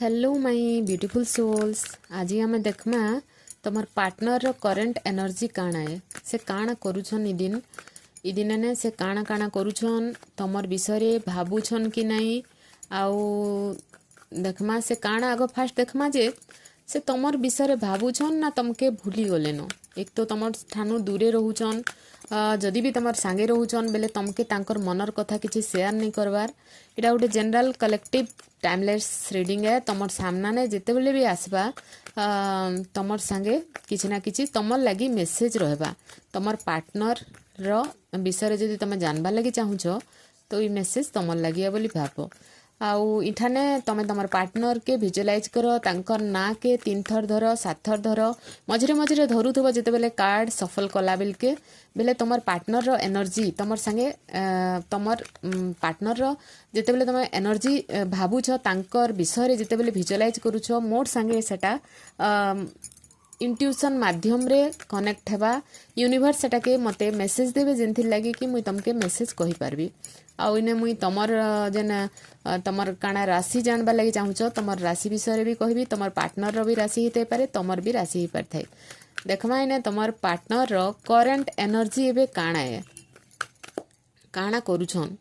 Hello my beautiful souls. आज आम देखमा तुम पार्टनर करेंट एनर्जी काण है से काण करुछन ई दिन ने से काण काण करुछन तुमर विषय भावुछन कि नहीं आउ देखमा से काण आग फास्ट देखमा जे से तुमर विषय भावुछन ना तुमके भूली गलेन। एक तो तुम ठानु दूरे रोचन जदि भी तुम सांगे रोचन बेले तुमके तांकर मनर कथा किसी शेयर नहीं करवार। यहाँ गोटे जनरल कलेक्टिव टाइमलेस रिडिंग है। तुम सामना ने जिते बेले भी आसबा तुम सांगे किसी ना किसी तुम लगी मेसेज रहबा। तुम पार्टनर रो विषय जदि तुम जानवा लगी चाहूछ तो ये मेसेज तुम लगे बोली भाव। आउ इठाने तुम तुम पार्टनर के विजुअलाइज कर तांकर ना के 3 थर धर 7 थर धर मझे मझे धरुथब जिते बेले कार्ड सफल कला बेलके बेले तुम पार्टनर रो एनर्जी तुम संगे तुम पार्टनर रो जिते बेले तुम एनर्जी भावुछ तांकर विषय जिते बेले विजुअलाइज करूछ मोर संगे सेटा इंट्यूशन माध्यम रे कनेक्ट हेबा यूनिवर्स सेटा के मते मेसेज देवे जेंथि लगे कि मुई तुमके मेसेज कहि पारबी। आउ इने मुई तमर जेन तमर काना राशि जानबा लगी चाहूछ तमर राशि विषय भी कहबी। तमर पार्टनर रो भी राशि हेते पारे तमर भी राशि ही पार थाए। देखमा इने तमर पार्टनर रो करंट एनर्जी एबे काना है काना करूछन।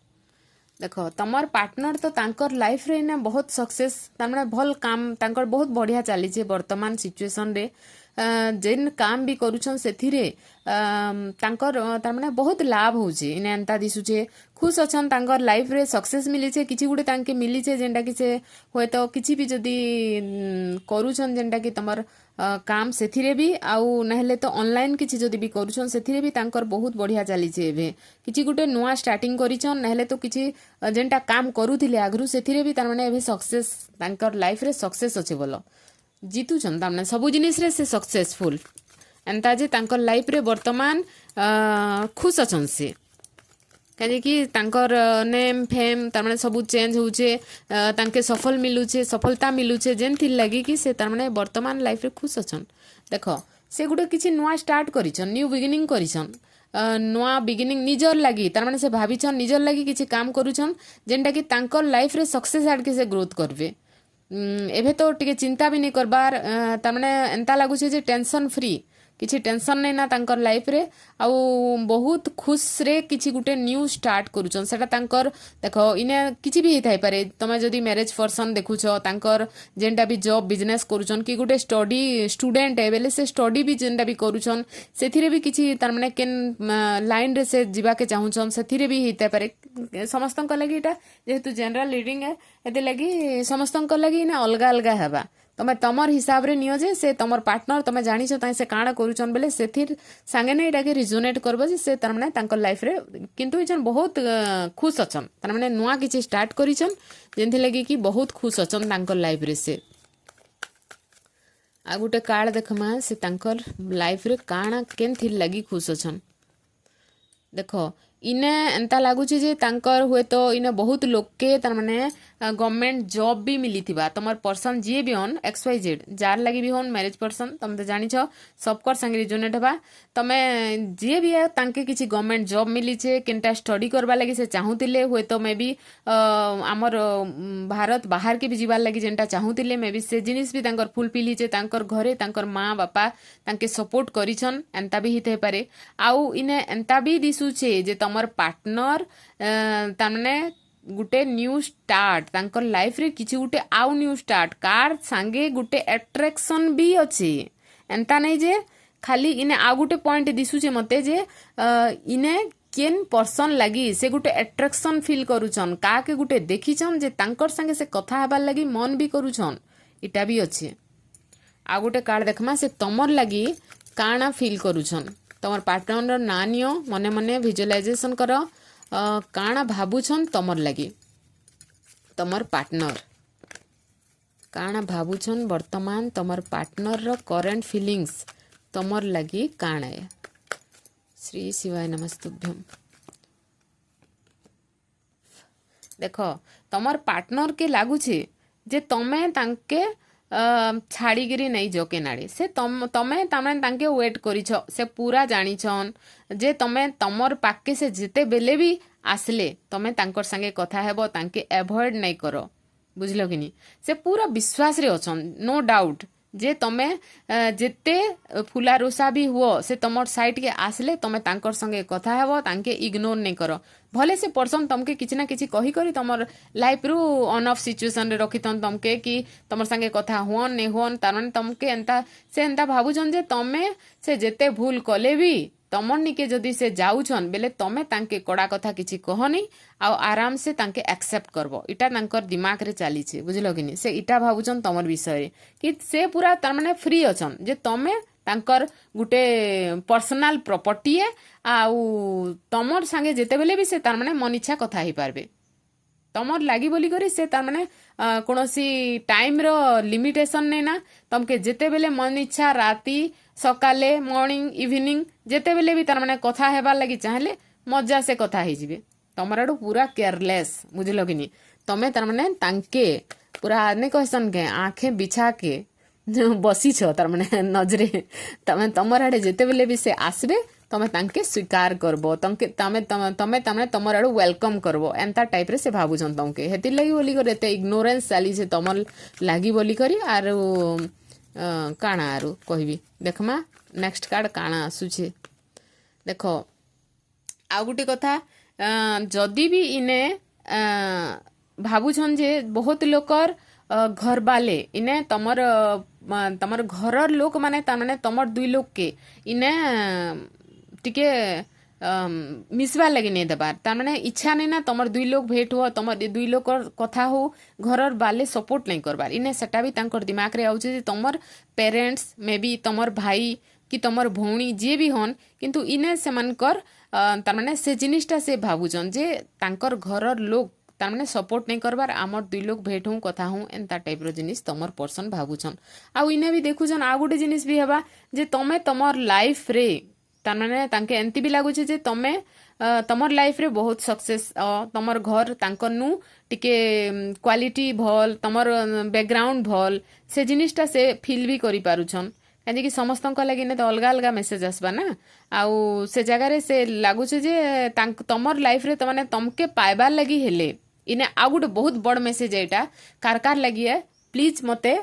देखो तमर पार्टनर तो तांकर लाइफ रे ने बहुत सक्सेस तारमाने भल काम तांकर बहुत बढ़िया चली छे वर्तमान सिचुएशन रे। जेन काम भी करूछन सेथिरे तांकर तारमाने बहुत लाभ होचे इने एंता दिसुचे खुश अछन तांकर लाइफ रे सक्सेस मिली छे किछि गुटे तांके मिली छे जेंटा कि से होय तो किछि भी जदी करूछन जेंटा कि तमर काम सेथिरे भी आउ नहले तो ऑनलाइन किछि जदी भी करूछन सेथिरे भी तांकर बहुत बढ़िया चली छे। एबे किछि गुटे नुवा स्टार्टिंग करिछन नहले तो किछि जेंटा काम करूथिले आगरु सेथिरे भी तारमाने एबे सक्सेस तांकर लाइफ रे सक्सेस अछि बोलो जीतुछन तारमाने सबु जिनिस रे से सक्सेसफुल एंता जे तांकर लाइफ रे वर्तमान खुश अछन से कहे कि तांकर नेम फेम तारमाने सबु चेंज होउछे तांके सफल मिलुछे सफलता मिलुछे जेंथि लागि कि से तारमाने वर्तमान लाइफ रे खुश अछन। देखो से गुटे किछि नुवा स्टार्ट करिछन न्यू बिगिनिंग करिछन नुआ बिगिनिंग निजर लगी तारमाने से भाबिछन निजर लगी किछि काम करूछन जेंटा कि तांकर लाइफ रे सक्सेस आड के से ग्रोथ करबे। एभे तो टिके चिंता भी नहीं करबार तारमाने एंता लागुछे जे टेंशन फ्री किछि टेंशन नहीं ना तांकर लाइफ रे आउ बहुत खुश रे किछि गुटे न्यू स्टार्ट करूछन सेटा तांकर। देखो इने किछि भी हेथाइ पारे तमे जदी मैरिज पर्सन देखुछ तांकर जेंटा भी जॉब बिजनेस करूछन कि गुटे स्टडी स्टूडेंट है बेले से स्टडी भी जेंटा भी करूछन सेथिरे भी किछि तारमाने केन लाइन रे से जीवा के चाहूछन सेथिरे भी हेथाइ पारे समस्तन लगी एटा जेहेतु जनरल रीडिंग है एते लगी समस्तन लगी ना अलगा अलगा हेबा तमे तमर हिसाब रे नियो जे से तमर पार्टनर तमे जानिछ ताई से काणा करूछन बेले सेथिर संगे ने एटा के रिजोनेट करबो जे से तार माने तांकर लाइफ रे किंतु इछन बहुत खुश अछन तार माने नुवा किछि स्टार्ट करिछन जेंथि लगी कि बहुत खुश अछन तांकर लाइफ रे से। आ गुटे कार्ड देखमा से तांकर लाइफ रे काणा केनथि लगी खुश अछन। देखो इने एंता लागुचे जे तांकर हुए तो इने बहुत लोग के तार माने गवर्नमेंट जॉब भी मिली थिबा तमर पर्सन जे भी होन XYZ जार लगी भी होन मैरिज पर्सन तम तो जानिछ सबकर संग रिजोनेट हेबा तमे जे भी है तांके किछि गवर्नमेंट जॉब मिली छे केनटा स्टडी करबा लगी से चाहूतिले हुए तो मे भी हमर भारत बाहर के भी जीवार लगी जेंटा चाहूतिले मे भी से जिनिस भी तांकर फुलफिल हिचे तांकर घरे तांकर माँ बापा तांके सपोर्ट करिछन एंता भी हिते पारे। आउ इने एंता भी दिसुछे जे तमर पार्टनर तारमाने गुटे न्यू स्टार्ट तांकर लाइफ रे किछि गुटे आउ न्यू स्टार्ट कार संगे गुटे अट्रैक्शन भी अछि एंता नहीं जे खाली इने आ गुटे पॉइंट दिसुचे मते जे इने केन पर्सन लगी से गुटे अट्रैक्शन फील करूछन का के गुटे देखिछन जे तांकर संगे से कथा हबार लगी मन भी करूछन इटा भी अछि। आ गुटे कार्ड देखमा से तमर लगी काना फील करूछन तमर पार्टनर ना नियो मने मने विजुअलाइजेशन करो काना भाबुछन तमर लगी तमर पार्टनर काना भाबुछन वर्तमान तमर पार्टनर रो करंट फीलिंग्स तमर लगी काना है। श्री शिवाय नमस्तुभ्यम। देखो तमर पार्टनर के लागुछे जे तमे तांके छाड़ीगिरी नहीं जो केनाड़ी से तमे तमे तांके वेट करिछ से पूरा जानिछन जे तमे तमर पाके से जेते बेले भी आसले तमे तांकर संगे कथा हेबो तांके अवॉइड नहीं करो बुझल कि नहीं से पूरा विश्वास रे अछन नो डाउट जे तमे जेते फुलारोसा भी हुओ से तमर साइड के आसले तमे तांकर संगे कथा हेबो तांके इग्नोर नहीं करो भले से पर्सन तमके किछि ना किछि कही करी तमर लाइफ रु ऑन ऑफ सिचुएशन रे रखितन तमके कि तमर संगे कथा हुओन नहीं हुओन तार माने तमके एंता से एंता भाबुछन जे तमे से जेते भूल कले भी तमर निके जदि से जाउछन बेले तमे तांके कड़ा कथा किछि कहनी आ आराम से तांके एक्सेप्ट करबो इटा तांकर दिमाग रे चाली छे बुझलो कि नहीं से इटा भाबुछन तमर विषय कि से पूरा तार माने फ्री अछन जे तमे तांकर गुटे पर्सनल प्रॉपर्टी है आउ तमर संगे जेते बेले भी से तार माने मन इच्छा कथा ही पारबे तमर लागी बोली करी से तार माने कोनोसी टाइम रो लिमिटेशन नै ना तमके जेते बेले मन इच्छा राती सकाले मॉर्निंग इवनिंग जेते बेले भी तार माने कथा हेबार लागि चाहले मजा से कथा ही जिवे तमर आडू पूरा केयरलेस बुझलो कि नहीं तमे तार माने तांके पूरा ने कहसन के आंखें बिछा के बसी छ तार माने नजरे तमे तमर आडे जेते बेले भी से आसबे तमे तांके स्वीकार करबो तमे तमे तमे तमर आडू वेलकम करबो एंता टाइप रे से भाबुछन तमके हेति लागि बोली करे एते इग्नोरेंस चाली छे तमर लागि बोली करी आरो काना आरो कहबी देखमा नेक्स्ट कार्ड काना आसुछे देखो आ गुटे कथा जदि भी इने भाबुछन जे बहुत लोकर घर बाले इने तमर तमर घरर लोक माने तार माने तमर दुई लोक के इने टिके मिसवा लगी नहीं देबार तार माने इच्छा नहीं ना तमर दुई लोग भेट हो तमर दुई लोग कथा हो घरर बाले सपोर्ट नहीं करबार इने सेटा भी तांकर दिमाग रे आउचे जे तमर पेरेंट्स मे बी तमर भाई कि तमर भौणी जे भी हन किंतु इने सेमानकर तार माने से जिनिसटा से भाबुचन जे तांकर घरर लोग तार माने सपोर्ट नहीं करबार आमर दुई लोग भेट हूँ कथा हूँ एंता टाइप रो जिनिस तमर पर्सन भाबुचन आउ इने भी देखुचन आ गुटे जिनिस भी हेबा जे तमे तमर लाइफ रे तार माने तांके एंती भी लागुचे जे तमे तमर लाइफ रे बहुत सक्सेस तमर घर तांकर नु टिके क्वालिटी भल तमर बैकग्राउंड भल से जिनिसटा से फील भी करि पारुछन काजे कि समस्तन को लागि ने तो अलग अलग मेसेज आसबा ना आउ से जगह रे से लागुचे जे तमर लाइफ रे तमाने तमके पाइबार लागि हेले इने आ गुटे बहुत बड़ मेसेज है एटा कार लागि है प्लीज मते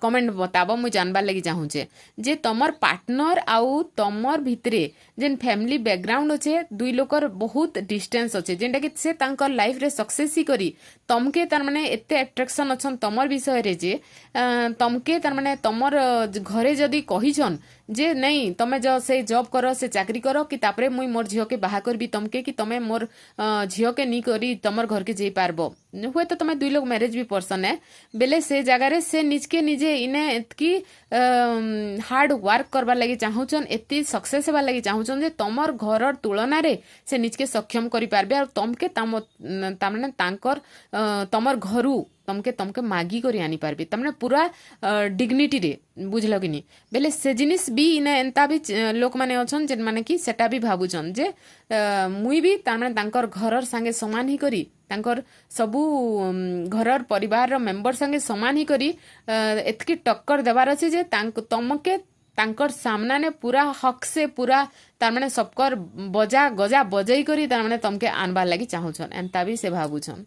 कमेंट बताब मुझे जानबार लगी चाहूचे जे तमर पार्टनर आउ तमर भितरे जेन फैमिली बैकग्राउंड अच्छे दुई लोकर बहुत डिस्टेंस अच्छे जेनटा कि से तांकर लाइफ रे सक्सेस ही करी तमके तार माने एते अट्रैक्शन अछन तमर विषय रे जे तमके तार माने तमर घरे जदी कहिछन जे नहीं तमे जो से जॉब करो से चाकरी करो कि तापरे मुई मोर झियो के बाहा करबी तमके कि तमे मोर झियो के नी करी तमर घर के जे पारबो हुए तो तमे दुई लोग मैरिज भी पर्सन है बेले से जगह रे से निजके निजे इने एतकी हार्ड वर्क करबार लागि चाहूचन एती सक्सेस हेबार लागि चाहूचन जे तमर घरर तुलना रे से निजके सक्षम करि पारबे और तमके तामने तांकर तमर घरू तमके मागी करी आनी पारबे तमने पूरा डिग्निटी रे बुझलो कि नहीं बेले से जिनिस भी इने एंता भी लोक माने अछन जेन माने कि सेटा भी भाबुचन जे मुई भी तामने तांकर घरर संगे समान ही करी तांकर सबू घरर परिवार रो मेंबर संगे समान ही करी एतकी टक्कर देबार अछि जे तमके तांकर सामना ने पूरा हक से पूरा तार माने सबकर बजा गजा बजई करी तार माने तमके आनबार लागि चाहूछन एंता भी से भाबुछन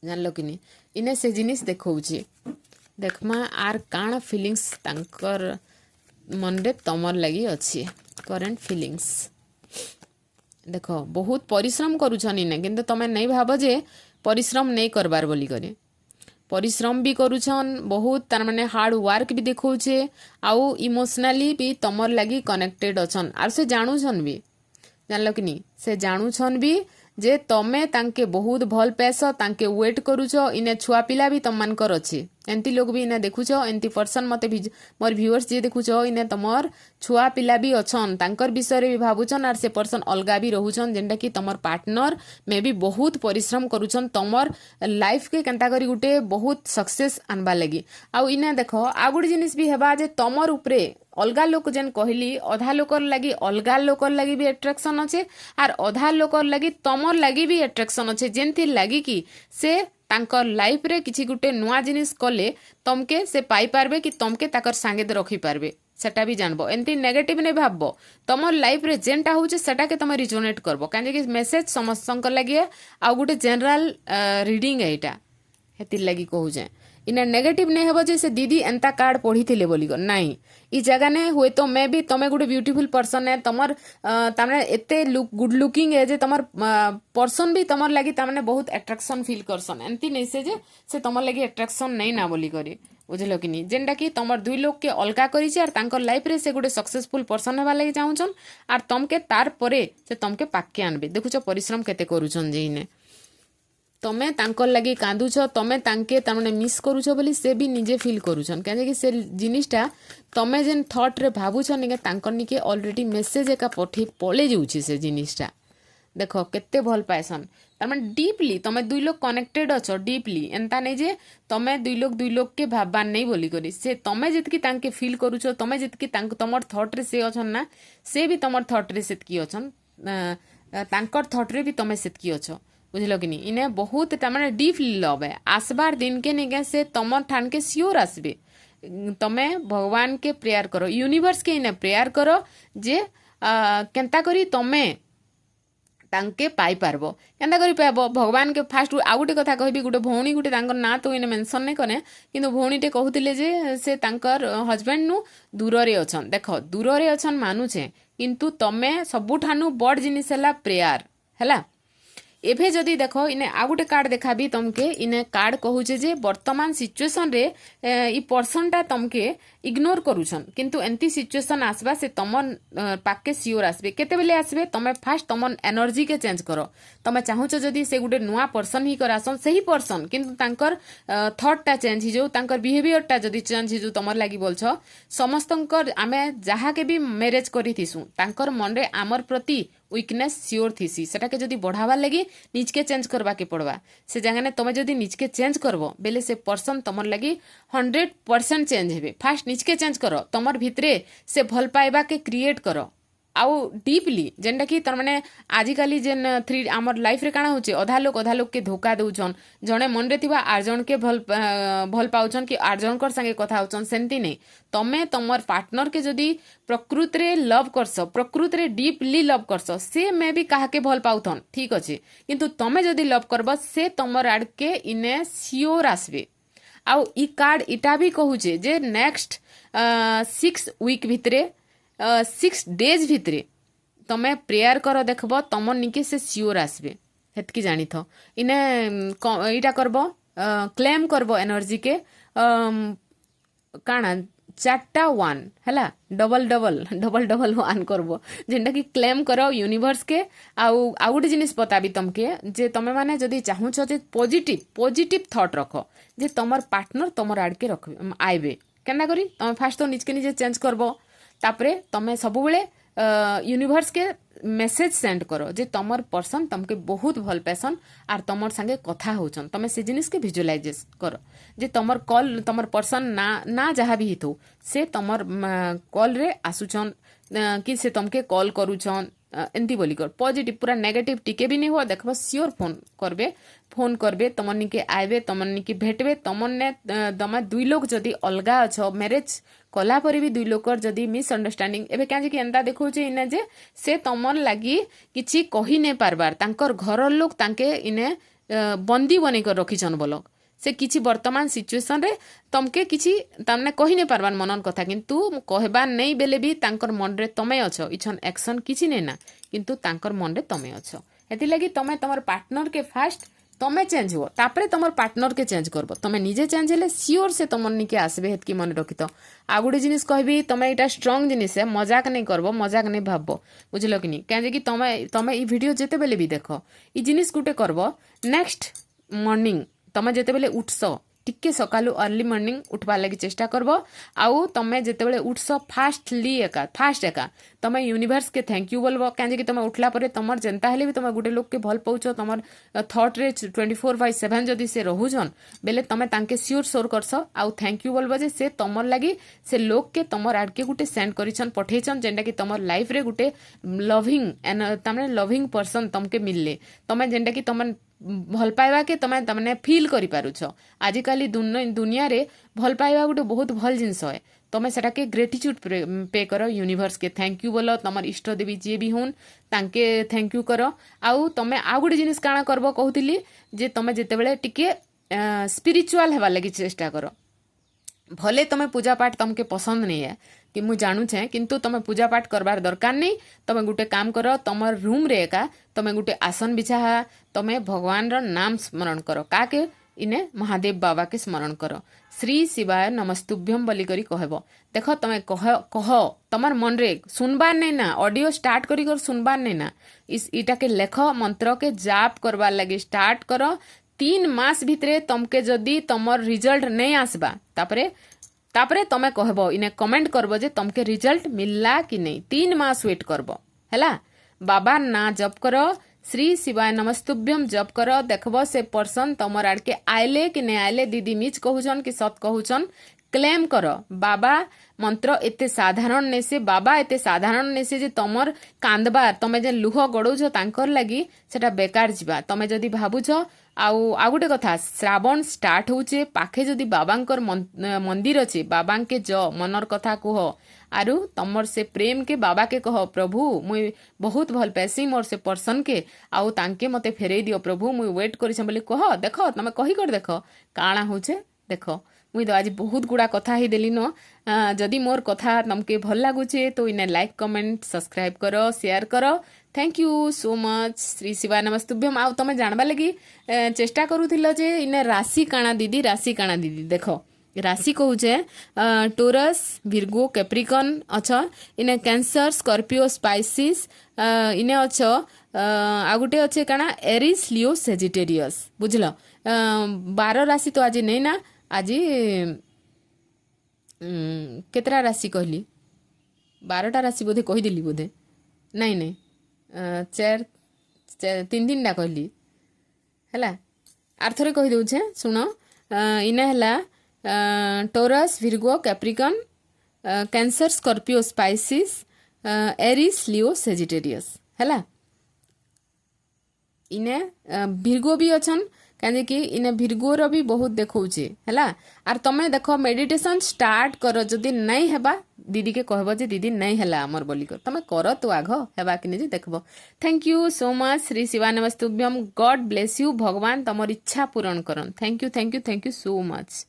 जानलो कि नहीं इने से जिनिस देखौछि देखमा आर काण फीलिंग्स तांकर मन रे तमर लागि अछि करंट फीलिंग्स देखो बहुत परिश्रम करूछन इने किंतु तमे नहीं भाबो जे परिश्रम नहीं करबार बोली करे परिश्रम भी करूछन बहुत तार माने हार्ड वर्क भी देखौछे आउ इमोशनली भी तमर लागि कनेक्टेड अछन आर से जानुछन भी जानलो कि नहीं से जानुछन भी जे तमे तांके बहुत भल पैस तांके वेट करूछ इने छुआ पिला भी तम मानकर अछि एंती लोग भी इने देखुछ एंती पर्सन मते मोर व्यूअर्स जे देखुछ इने तमर छुआ पिला भी अछन तांकर विषय रे भी भाबुछन आर से पर्सन अलगा भी रहुछन जेंटा कि तमर पार्टनर मे भी बहुत परिश्रम करूछन तमर लाइफ के केंता करी गुटे बहुत सक्सेस आनबा लागि आउ इने देखो आ गुड जिनिस भी हेबा जे तमर उपरे अलगा लोक जेन कहली अधा लोकर लगी अलगा लोकर लगी भी अट्रैक्शन अच्छे आर अधा लोकर लगी तमर लगी भी अट्रैक्शन अच्छे जेंथि लगी कि से तांकर लाइफ रे किछि गुटे नुआ जिनिस कले तमके से पाई पारबे कि तमके ताकर संगे दे रखी पारबे सेटा भी जानबो एंती नेगेटिव नै भाबबो तमर लाइफ रे जेनटा होचे सेटा के तमे रिजोनेट करबो काजे कि मेसेज समस्तंकर लागि आ गुटे जनरल रीडिंग है एटा हेतिर लगी कहूचे इना नेगेटिव नहीं हेबो जे से दीदी एंता कार्ड पढ़ी बोली नहीं ई जगह ने हुए तो मैं भी तमे गुटे ब्यूटीफुल पर्सन है तमर तामने एते गुड लुकिंग है जे तमर पर्सन भी तमर लगी तामने बहुत अट्रैक्शन फील करसन एंती नहीं से तमर लगी अट्रैक्शन नहीं ना बोली करी बुझल कि नहीं जेनटा कि तमर दुई लोग के अलगा करी आर तांकर लाइफ रे से गुटे सक्सेसफुल पर्सन हेबा लगी चाहूछन आर तमके तार परे से तमके पाके आनबे देखुछ परिश्रम केते करूछन जे इने तमे तांकर लगी कांदुछ तमे तांके तारमाने मिस करूछ बोली से भी निजे फील करूछन कि से जिनिसटा तमे जेन थॉट रे भाबुछ निके तांकर निके ऑलरेडी मेसेज एका पठे पळे जाउछि से जिनिसटा देखो केते भल पाएसन तारमाने डीपली तमे दुई लोग कनेक्टेड अछो डीपली एंता नै जे तमे दुई लोग के भाबबान नै बोली करी से तमे जितकी तांके फील करूछ तमे जितकी तांक तमर थॉट रे से अछन ना से भी तमर थॉट रे सेतकी अछन तांकर थॉट रे भी तमे सेतकी अछो बुझल कि नहीं इने बहुत तारमाने डीपली लव है आसबार दिन के निके से तमर ठान के सियोर आसबे तमे भगवान के प्रेयर करो यूनिवर्स के इने प्रेयर करो जे केंता करी तमे तांके पाई पारबो केंता करी पाबो भगवान के फास्ट आउ गोटे कथा कहबी गोटे भौणी गोटे तांकर ना तो इने मेंशन नहीं करे किंतु भौणीटे कहूतिले जे से तांकर हस्बैंड नु दूर रे अछन देखो दूर रे अछन मानुछे किंतु तमे सबुठानु बड़ जिनिस हला प्रेयर हला एभे जदि देखो इने आ गोटे कार्ड देखाबी तमके इने कार्ड कहूचे जे वर्तमान सिचुएशन रे ई पर्सन टा तमके इग्नोर करूछन किंतु एंती सिचुएशन आसबा से तमन पाके सियोर आसबे केते बेले आसबे तमे फास्ट तमन एनर्जी के चेंज करो तमे चाहूछ जदि से गोटे नुआ पर्सन ही करासन सही पर्सन किंतु तांकर थॉट टा चेंज ही जो तांकर बिहेवियर टा जदि चेंज ही जो तमर लागी बोलछ समस्तंकर आमे जहा के भी मैरिज करी थिसु तांकर मन रे आमर प्रति वीकनेस सियोर थीसी सेटा के जदि बढ़ावा लगी निज के चेंज करवा के पड़वा से जगह ने तमे जदि निज के चेंज करबो बेले से पर्सन तमर लगी 100% चेंज हेबे फास्ट निज के चेंज करो तमर भितरे से भल पाइबा के क्रिएट करो आउ डीपली जेनटा कि तार माने आजिकाली जेन थ्री आमर लाइफ रे काना होचे अधा लोग के धोखा दउछन जणे मन रे थिबा आरजन के भल पाउछन कि आरजन कर संगे कथा होछन सेंती नै तमे तमर पार्टनर के जदी प्रकृति रे लव करस प्रकृति रे डीपली लव करस से मे भी काहा के भल पाउथन ठीक अछि किंतु तमे जदी लव करब से तमर आड के इने सियोर आसबे आउ ई कार्ड इटा भी कहूचे जे नेक्स्ट 6 वीक भितरे 6 डेज भितरे तमे प्रेयर कर देखब तम निके से सियोर आसबे हेतकी जानी थो इने इटा करब क्लेम करब एनर्जी के काना 4टा 1 हैला डबल डबल डबल डबल 1 करब जेनटा कि क्लेम करो यूनिवर्स के आउ गोटे जिनिस बताबी तमके जे तमे माने जदी चाहूछ जे पॉजिटिव थॉट रखो जे तमर पार्टनर तमर आड़ के रख आइबे केना करी तमे फास्ट तो निजके निजे चेंज करबो तापरे तमे सब बेले यूनिवर्स के मेसेज सेंड करो जे तमर पर्सन तमके बहुत भल पैसन आर तमर संगे कथा होचन तमे से जिनिस के विजुअलाइज करो जे तमर कॉल तमर पर्सन ना जहाँ भी हितो से तमर कॉल रे आसुचन कि से तमके कॉल करूचन एंती बोली कर पॉजिटिव पूरा नेगेटिव टिके भी नहीं हुआ देखबो सियोर फोन करबे तमन के आइबे तमन के भेटबे तमन ने दमा दुई लोग जदी अलगा अछो मैरिज कला पर भी दुई लोकर जदी मिसअंडरस्टैंडिंग एबे काजे कि एंता देखौ जे इने जे से तमन लागी किछि कहि नै पारबार तांकर घर लोग तांके इने बंदी बनै कर रखिछन बोलो से किछि वर्तमान सिचुएशन रे तमके किछि तामने कहि नै पारबान मनन कथा किंतु कहबा नै बेले भी तांकर मन रे तमे अछो इछन एक्शन किछि नै ना किंतु तांकर मन रे तमे अछो एति लागि तमे तमर पार्टनर के फास्ट तमे चेंज हो तापरे तमर पार्टनर के चेंज करबो तमे निजे चेंज हेले सियोर से तमन निके आसबे हेतकी मन रखितो आ गुडे जिनिस कहबी तमे एटा स्ट्रांग जिनिस है मजाक नै करबो मजाक नै भाबबो बुझलो कि नै काजे कि तमे ई वीडियो जेते बेले भी देखो ई जिनिस गुटे करबो नेक्स्ट मॉर्निंग तमे जेते बेले उठसो टिके सकालू अर्ली मॉर्निंग उठवा लगी चेष्टा करबो आउ तमे जेते बेले उठसो फास्ट एका तमे यूनिवर्स के थैंक यू बोलबो काजे कि तमे उठला परे तमर जनता हेले भी तमे गुटे लोग के भल पहुचो तमर थॉट रे 24/7 जदी से रहूजन बेले तमे तांके श्योर करसो आउ थैंक यू बोलबो जे से तमर लागी से लोग के तमर आड के गुटे सेंड करिछन पठेछन जेंडा कि तमर लाइफ रे गुटे लविंग तमने लविंग पर्सन तमके मिलले तमे जेंडा कि तमन भल पाइबा के तमे तमने फील करि पारुछ आजिकाली दुनिया रे भल पाइबा गुटे बहुत भल जिंस है तमे सेटा के ग्रेटिट्यूड पे करो यूनिवर्स के थैंक यू बोलो तमर इष्ट देवी जे भी हुन तांके थैंक यू करो आउ तमे आ गुटे जिनिस काना करबो कहउतिली जे तमे जेते बेले टिके स्पिरिचुअल हेबार लगी चेष्टा कर भले तुम्हें पूजा पाठ तमके पसंद नहीं है कि मुझे जानुछे किंतु तुम्हें पूजा पाठ करबार दरकार नहीं तुम्हें गोटे काम कर तुम रूम रे एका तुम्हें गोटे आसन बिछा तुम्हें भगवान रो नाम स्मरण कर काके इने महादेव बाबा के स्मरण कर श्री शिवाय नमस्तुभ्यम बोली करी कहब देख तुम्हें कह तमर मन रे सुनबार नहीं ना ऑडियो स्टार्ट करी कर सुनबार नहीं ना इटा के लेख मंत्र के जाप करबार लगी स्टार्ट कर 3 मास भितरे तमके जदि तमर रिजल्ट नहीं आसबा तापरे तमे कहब इने कमेंट करब जे तमके रिजल्ट मिलला कि नहीं 3 मास वेट करब हैला बाबा ना जप कर श्री शिवाय नमस्तुभ्यम जप कर देखब से पर्सन तमर आड़ के आइले कि नहीं आइले दीदी मिच कहूछन कि सत कहूछन क्लेम कर बाबा मंत्र एते साधारण ने से बाबा एते साधारण ने से जे तमर कांदबार तमे जे लुह गड़ौछ तांकर लगी सेटा बेकार जिबा तमे जदी भाबुछ आउ गोटे कथा श्रावण स्टार्ट होचे पाखे जदी बाबांकर मंदिर अच्छे बाबांके ज मनर कथा कह आरु तमर से प्रेम के बाबा के कह प्रभु मुई बहुत भल पैसी मोर से पर्सन के आउ तांके मते फेरई दियो प्रभु मुई वेट करिछ बोली कह देख तमे कही कर देख काଣା होचे देख मुई तो आज बहुत गुड़ा कथा ही देली न जदि मोर कथा तमके भल लागुचे तो इने लाइक कमेंट सब्सक्राइब करो शेयर करो thank you so much Shri शिवाय नमस्तुभ्यम आउ तमे जानबा लगी चेष्टा करूथिल जे इने राशि काଣା दीदी देख राशि कहूचे टोरस विर्गो कैप्रिकॉन अच्छा इने कैंसर स्कॉर्पियो स्पाइसिस इने अच्छा आ गोटे अच्छे काଣା एरिस लियो सेजिटेरियस बुझल 12 राशि तो आज नहीं ना आज केतरा राशि कहली 12टा राशि बोधे कहीदेली बोधे नहीं चार 3 टा कहली है आर थे कहीदे शुण इना है Taurus Virgo Capricorn Cancer Scorpio Pisces Aries Leo Sagittarius है इने भिर्गो भी अच्छन कहीं कि इने भिर्गोर भी बहुत देखौचे है आर तमे देख मेडिटेशन स्टार्ट कर जदि नहीं हेबा दीदी के कहब जे दीदी नहीं हैला हमर बोली कर तमे कर तो आघ हेबा कि नहीं देखब thank you so much Shri शिवाय नमस्तुभ्यम गॉड ब्लेस यू भगवान तमर इच्छा पूरण करन थैंक यू सो मच।